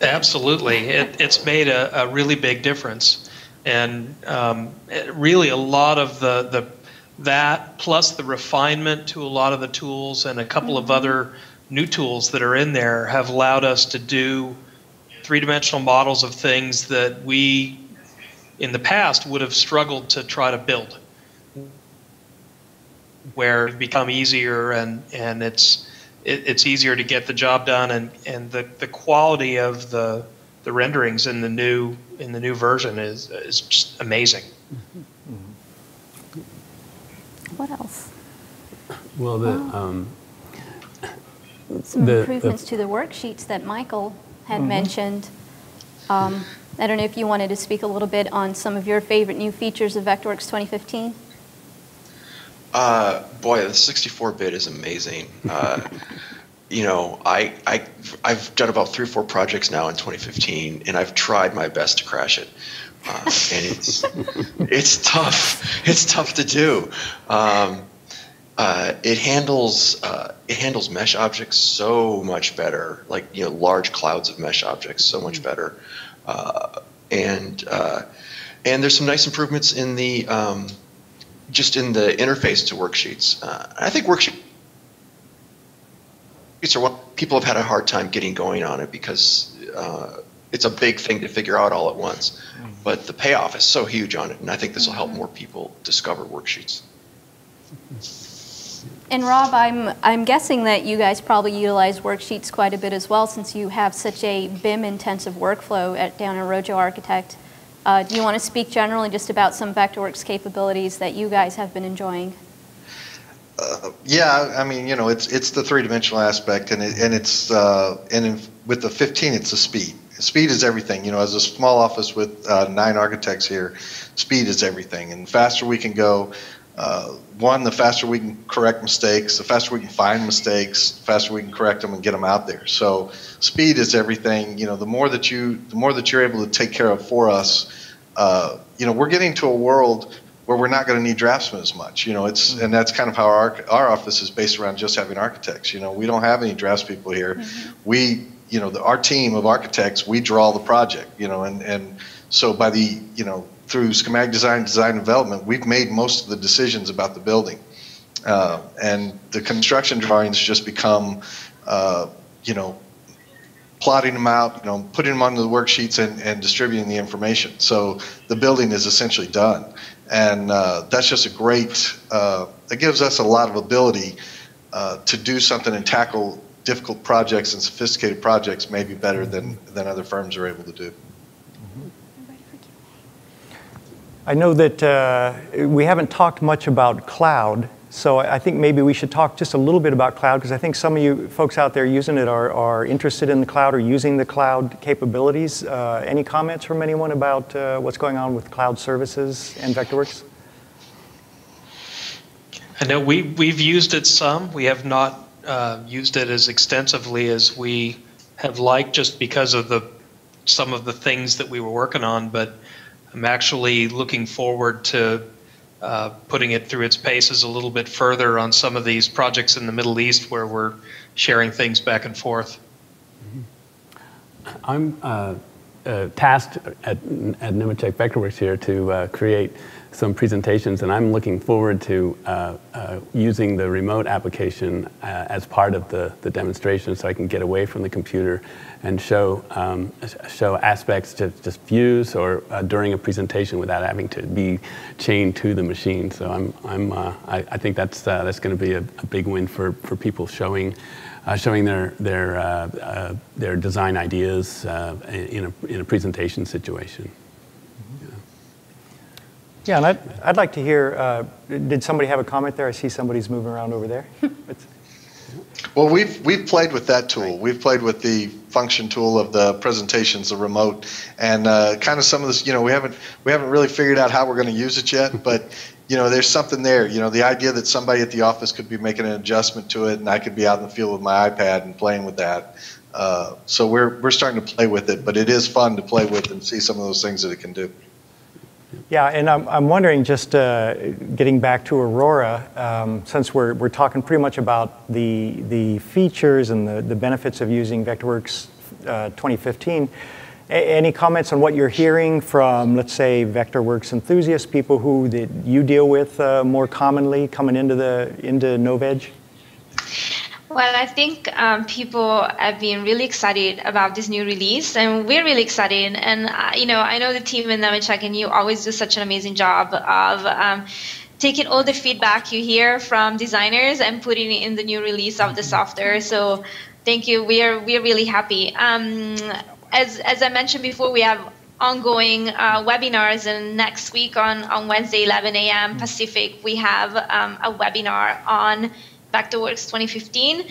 Absolutely. It's made a really big difference. And really a lot of that plus the refinement to a lot of the tools and a couple of other new tools that are in there have allowed us to do three-dimensional models of things that we in the past would have struggled to try to build, where it's become easier and it's easier to get the job done, and the quality of the renderings in the new version is just amazing. What else? Well, some improvements to the worksheets that Michael had mentioned. I don't know if you wanted to speak a little bit on some of your favorite new features of Vectorworks 2015. Boy, the 64-bit is amazing. I've done about 3 or 4 projects now in 2015, and I've tried my best to crash it. And it's tough. It's tough to do. It handles mesh objects so much better, like large clouds of mesh objects so much better. And there's some nice improvements in the just in the interface to worksheets. I think worksheets are what people have had a hard time getting going on it because it's a big thing to figure out all at once. But the payoff is so huge on it, and I think this will help more people discover worksheets. And Rob, I'm guessing that you guys probably utilize worksheets quite a bit as well, since you have such a BIM-intensive workflow down at Rojo Architect. Do you want to speak generally just about some Vectorworks capabilities that you guys have been enjoying? Yeah, I mean, it's the three-dimensional aspect, and with the 15, it's the speed. Speed is everything. As a small office with 9 architects here, speed is everything. And the faster we can go, the faster we can correct mistakes, the faster we can find mistakes, the faster we can correct them and get them out there. So speed is everything. The more that you're able to take care of for us, we're getting to a world where we're not going to need draftsmen as much. And that's kind of how our office is based around just having architects. We don't have any draftspeople here. We our team of architects, we draw the project, and so by through schematic design development, we've made most of the decisions about the building. And the construction drawings just become, plotting them out, putting them onto the worksheets and distributing the information. So the building is essentially done. And that's just a great, it gives us a lot of ability to do something and tackle difficult projects and sophisticated projects maybe better than other firms are able to do. I know that we haven't talked much about cloud, so I think maybe we should talk just a little bit about cloud, because I think some of you folks out there using it are interested in the cloud or using the cloud capabilities. Any comments from anyone about what's going on with cloud services and Vectorworks? I know we've used it some. We have not used it as extensively as we have liked, just because of some of the things that we were working on, but I'm actually looking forward to putting it through its paces a little bit further on some of these projects in the Middle East where we're sharing things back and forth. I'm tasked at Nemetschek Vectorworks here to create some presentations, and I'm looking forward to using the remote application as part of the demonstration, so I can get away from the computer and show aspects, just views, or during a presentation without having to be chained to the machine. So I think that's going to be a big win for people showing their design ideas in a presentation situation. Yeah, and I'd like to hear, did somebody have a comment there? I see somebody's moving around over there. Well, we've played with that tool. We've played with the function tool of the presentations, the remote, and kind of some of this. We haven't really figured out how we're going to use it yet, but there's something there. The idea that somebody at the office could be making an adjustment to it, and I could be out in the field with my iPad and playing with that. So we're starting to play with it, but it is fun to play with and see some of those things that it can do. Yeah, and I'm wondering, just getting back to Aurora, since we're talking pretty much about the features and the benefits of using Vectorworks 2015, any comments on what you're hearing from, let's say, Vectorworks enthusiasts, people that you deal with more commonly coming into NovEdge? Well, I think people have been really excited about this new release, and we're really excited. And I know the team in Nemetschek, and you always do such an amazing job of taking all the feedback you hear from designers and putting it in the new release of the software. So, thank you. We're really happy. As I mentioned before, we have ongoing webinars, and next week on Wednesday, 11 a.m. Pacific, we have a webinar on Vectorworks 2015.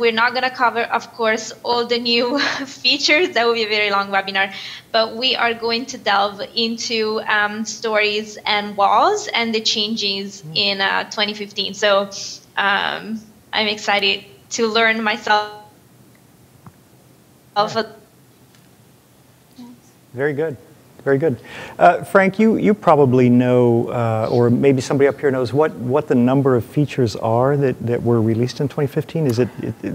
We're not going to cover, of course, all the new features. That will be a very long webinar. But we are going to delve into stories and walls and the changes in 2015. So I'm excited to learn myself. Very good. Very good. Frank, you probably know, or maybe somebody up here knows, what the number of features are that were released in 2015?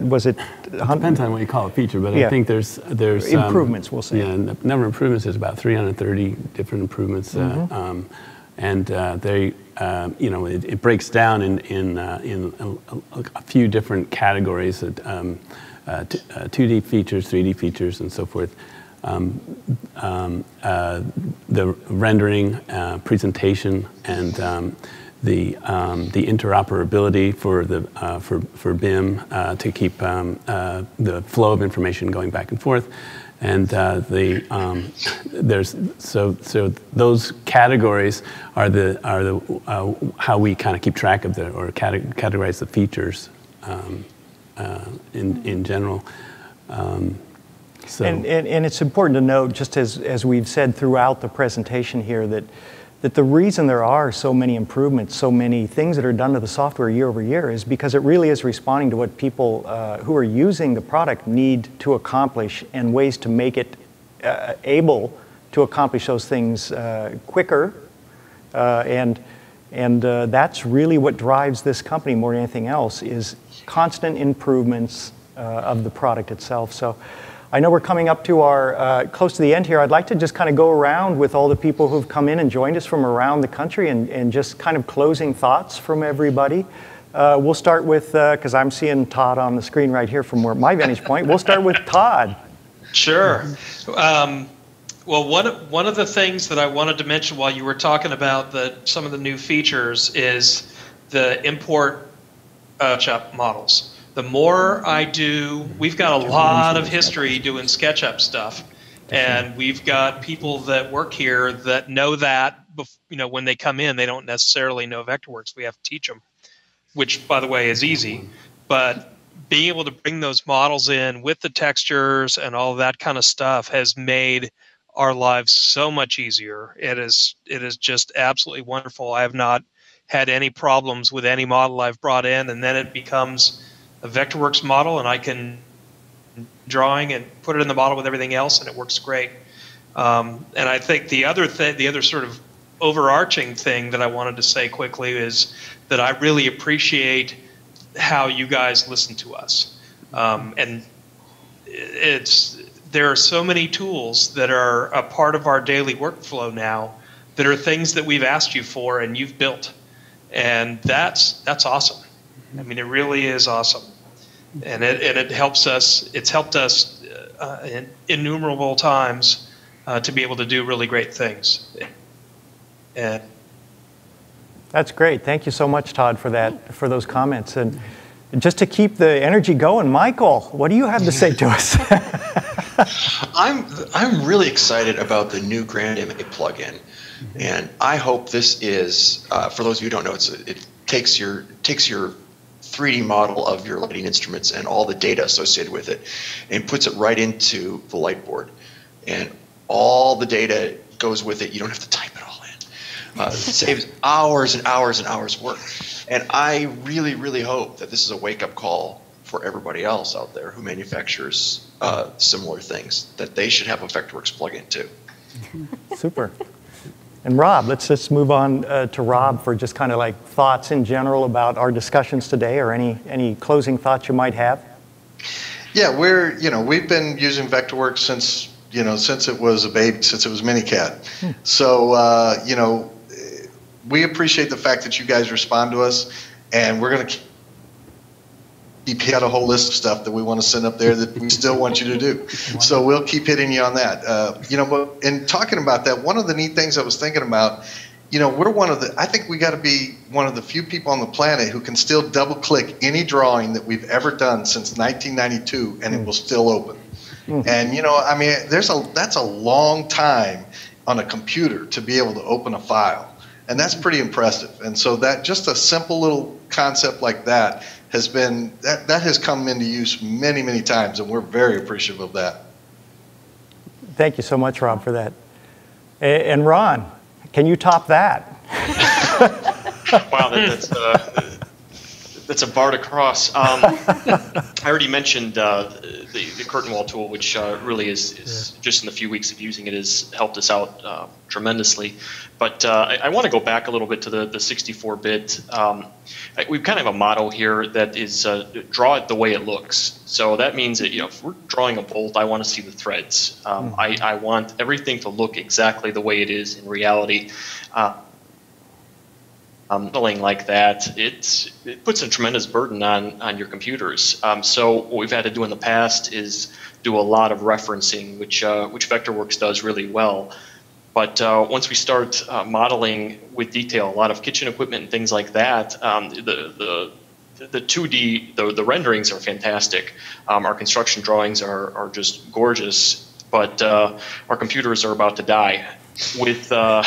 Was it 100? Depends on what you call a feature, but yeah. I think there's improvements, we'll say. Yeah, the number of improvements is about 330 different improvements, and they, it breaks down in a few different categories: 2D features, 3D features, and so forth. The rendering, presentation, and the interoperability for BIM to keep the flow of information going back and forth, and so those categories are how we kind of keep track of or categorize the features in general. And it's important to note, just as we've said throughout the presentation here, that the reason there are so many improvements, so many things that are done to the software year over year, is because it really is responding to what people who are using the product need to accomplish, and ways to make it able to accomplish those things quicker. And that's really what drives this company more than anything else, is constant improvements of the product itself. So I know we're coming up to our close to the end here. I'd like to just kind of go around with all the people who've come in and joined us from around the country, and just kind of closing thoughts from everybody. We'll start with, because I'm seeing Todd on the screen right here from my vantage point. We'll start with Todd. Sure. Well, one of the things that I wanted to mention while you were talking about some of the new features is the import SketchUp models. The more I do, we've got a lot of history doing SketchUp stuff, and we've got people that work here that know that. When they come in, they don't necessarily know Vectorworks. We have to teach them, which, by the way, is easy. But being able to bring those models in with the textures and all of that kind of stuff has made our lives so much easier. It is just absolutely wonderful. I have not had any problems with any model I've brought in, and then it becomes a Vectorworks model, and I can drawing and put it in the model with everything else, and it works great. And I think the other sort of overarching thing that I wanted to say quickly is that I really appreciate how you guys listen to us. And there are so many tools that are a part of our daily workflow now that are things that we've asked you for and you've built. And that's awesome. I mean, it really is awesome. And it helps us, it's helped us in innumerable times to be able to do really great things. And that's great. Thank you so much, Todd, for those comments. And just to keep the energy going, Michael, what do you have to say to us? I'm really excited about the new GrandMA plugin, and I hope this is for those of you who don't know, it takes your 3D model of your lighting instruments and all the data associated with it, and puts it right into the Lightboard, and all the data goes with it. You don't have to type it all in. It saves hours and hours and hours of work, and I really, really hope that this is a wake-up call for everybody else out there who manufactures similar things, that they should have a Vectorworks plugin too. Super. And Rob, let's just move on to Rob for just kind of like thoughts in general about our discussions today, or any closing thoughts you might have. Yeah, we've been using Vectorworks since it was a baby, since it was Minicat. So we appreciate the fact that you guys respond to us, and we're going to keep got a whole list of stuff that we want to send up there that we still want you to do. So we'll keep hitting you on that. But in talking about that, one of the neat things I was thinking about, I think we got to be one of the few people on the planet who can still double click any drawing that we've ever done since 1992 and it will still open. And that's a long time on a computer to be able to open a file. And that's pretty impressive. And so that just a simple little concept like that has been, that has come into use many, many times, and we're very appreciative of that. Thank you so much, Rob, for that. And Ron, can you top that? Wow, that's a bar to cross. I already mentioned the curtain wall tool, which really is just in the few weeks of using it has helped us out tremendously. But I want to go back a little bit to the 64-bit. We've kind of a motto here that is draw it the way it looks. So that means that if we're drawing a bolt, I want to see the threads. I want everything to look exactly the way it is in reality. Modeling like that, it puts a tremendous burden on your computers. So what we've had to do in the past is do a lot of referencing, which Vectorworks does really well. But once we start modeling with detail, a lot of kitchen equipment and things like that, the 2D, the renderings are fantastic. Our construction drawings are just gorgeous, but our computers are about to die. With the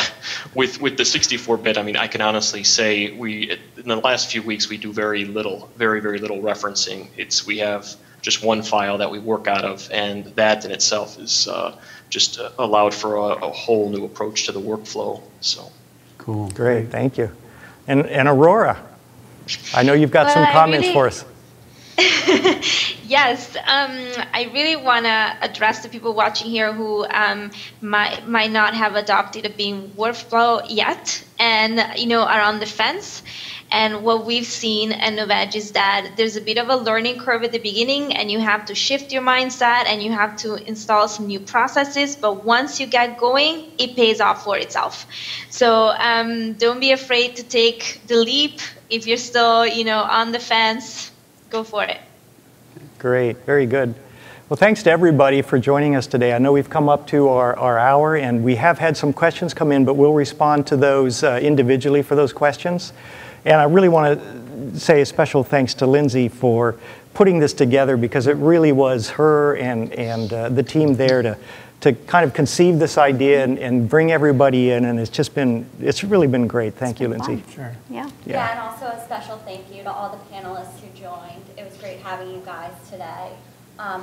64-bit, I mean, I can honestly say in the last few weeks we do very little referencing. We have just one file that we work out of, and that in itself is just allowed for a whole new approach to the workflow. So cool, great, thank you. And Aurora, I know you've got some comments for us. Yes, I really want to address the people watching here who might not have adopted a Beam workflow yet and are on the fence. And what we've seen at Novage is that there's a bit of a learning curve at the beginning, and you have to shift your mindset and you have to install some new processes. But once you get going, it pays off for itself. So don't be afraid to take the leap. If you're still on the fence, go for it. Great, very good. Well, thanks to everybody for joining us today. I know we've come up to our hour, and we have had some questions come in, but we'll respond to those individually for those questions. And I really want to say a special thanks to Lindsay for putting this together, because it really was her and the team there to kind of conceive this idea and bring everybody in, and it's really been great. Thank you, Lindsay. Sure. Yeah. Yeah, and also a special thank you to all the panelists who joined. It was great having you guys today.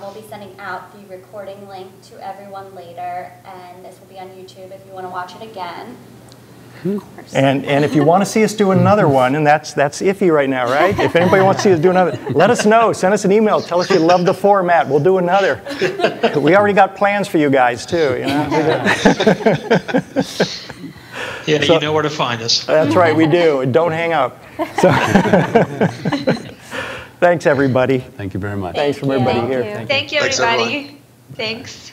We'll be sending out the recording link to everyone later, and this will be on YouTube if you want to watch it again. And if you want to see us do another one, and that's iffy right now, right? If anybody wants to see us do another, let us know. Send us an email. Tell us you love the format. We'll do another. We already got plans for you guys too. You know? Yeah, so, you know where to find us. That's right, we do. Don't hang up. So, thanks, everybody. Thank you very much. Thanks from everybody here. Thank you, everybody. Thanks.